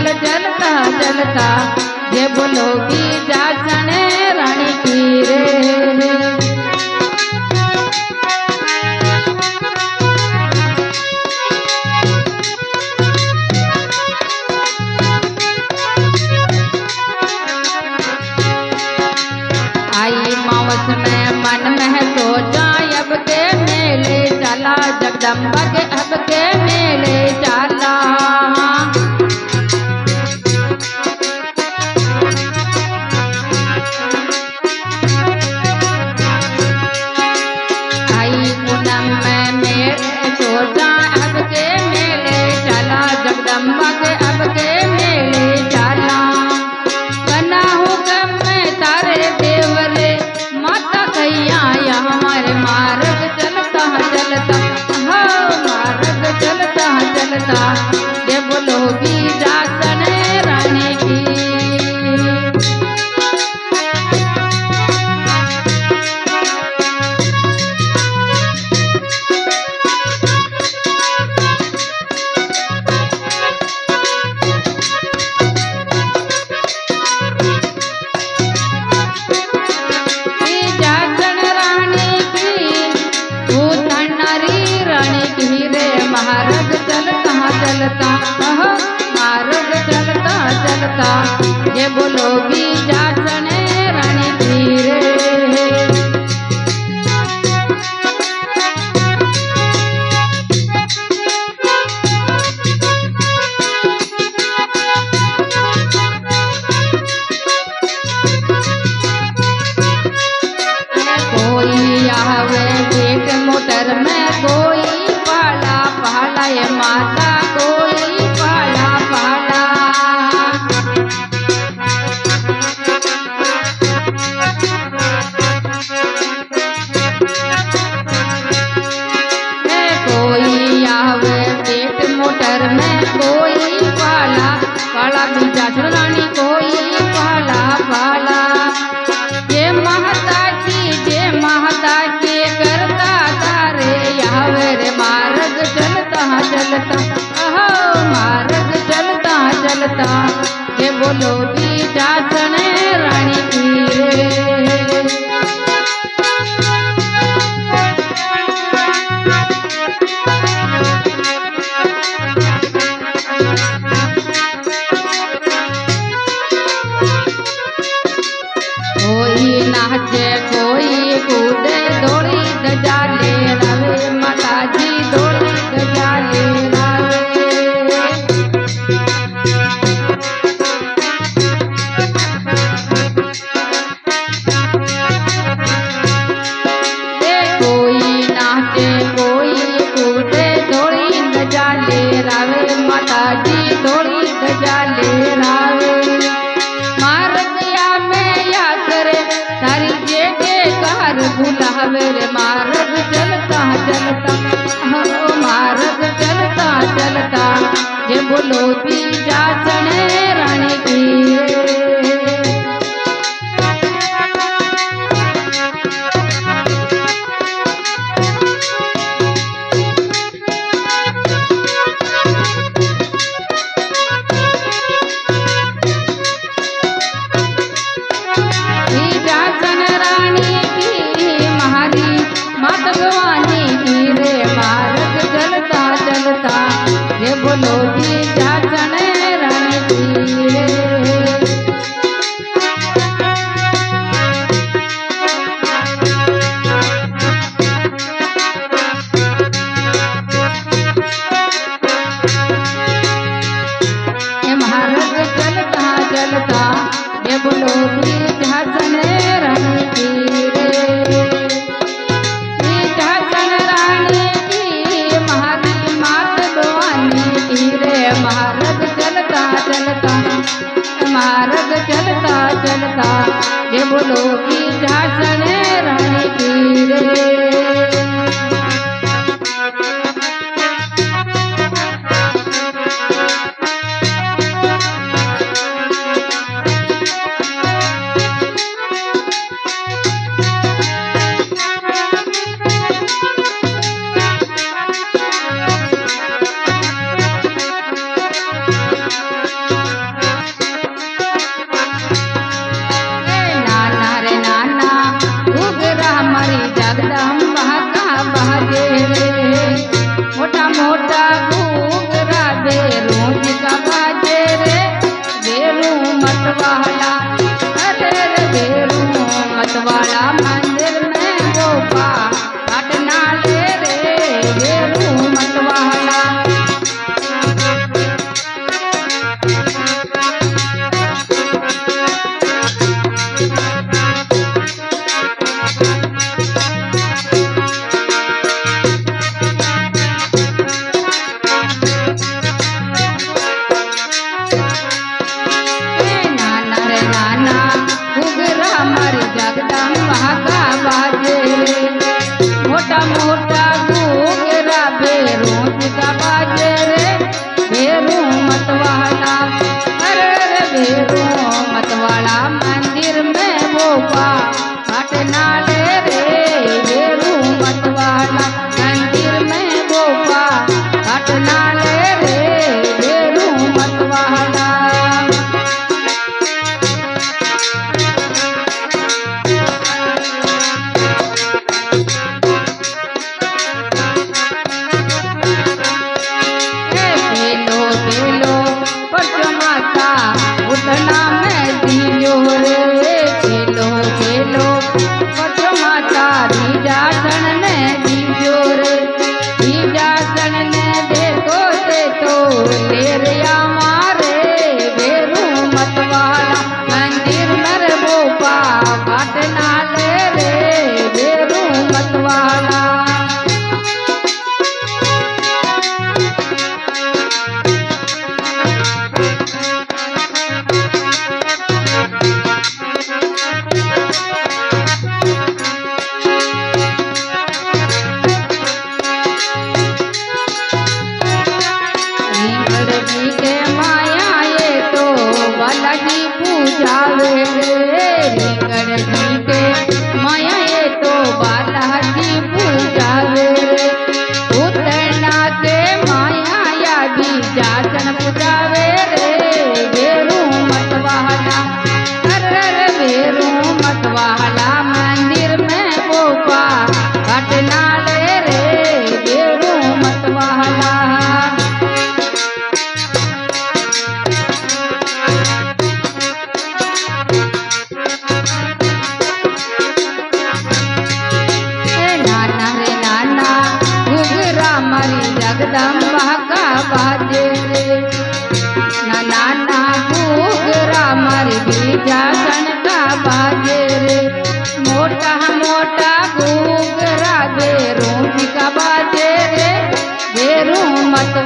जल जलता जलता ये बोलोगी जासने रानी की रे। आई मावस में मन में सोचा अब के मेले चला जगदम्बा के अब के मेले चला। आई पूनम में मेले सोचा अब के मेले चला जगदम्बा के अब के मेले चला। बना हुक्म में तारे देवरे माता कैया हमारे मार्ग चलता चलता हो मार्ग चलता चलता ये बोलोगी जासने रानी की। मार्ग चलता चलता मार्ग चलता चलता ये बोलोगी जासने रानी की रे। कोई आवे पेट मोटर में कोई पाला पाला ये माता कोई पाला पाला। कोई आवे पेट मोटर में कोई पाला पाला बीजा रानी कोई पाला पाला। ये महता की करता तारे यावे रे मार्ग चलता चलता मार्ग चलता चलता ये बोलोगी जासने रानी की रे। कोई नाचे कोई कूदे दौड़ी गजाले रावे माता जी दौड़ी गजाले रावे। कोई नाचे कोई कूदे दौड़ी गजाले रावे माता जी दौड़ी गजाले रावे। तारी जे के कार बुलावे रे मार्ग चलता चलता हो मार्ग चलता चलता ये बोलोगी जासने रानी की रे। ये बोलोगी जासने रानी की रे। ये मार्ग चलता चलता ये बोलोगी जासने रानी की रे। जासन रानी की महारी मात भवानी की रे। मार्ग चलता चलता मार्ग चलता चलता ये बोलोगी जासने रानी की रे। जगदम्बा का बाजे रे। मोटा मोटा घूंघरा बेरों का बाजे रे, बेरू मतवाला। अरे रे बेरू मतवाला मंदिर में गोपा घटना ले रे, बेरू मतवाला। जगदम्बा का बाजे रे। मोटा मोटा घूंघरा बेरों का बाजे रे, बेरू मतवाला। अरे रे बेरू मतवाला मंदिर में गोपा घटना ले रे, बेरू मतवाला मंदिर में गोपा घटना ले रे, बेरू मतवाला। उठना में दियो रे, खेलो खेलो पचमाता दीजासन ने दियो रे। दीजासन ने देखो से तो ले रिया मारे, बेरू मतवाला मंदिर में गोपा घटना ले रे, बेरू मतवाला। बालाजी पूजावे रे, रिंगण जी के माया ये तो बालाजी पूजावे रे। उतना के माया यादी जासन पूजावे रे, बेरू मतवाला। अरे रे बेरू मतवाला मंदिर में गोपा घटना ले रे, बेरू मतवाला। जगदम्बा का बाजे रे। नाना घूंघरा मारी बीजासन का बाजे रे। मोटा मोटा घूंघरा बेरों का बाजे रे, बेरू मत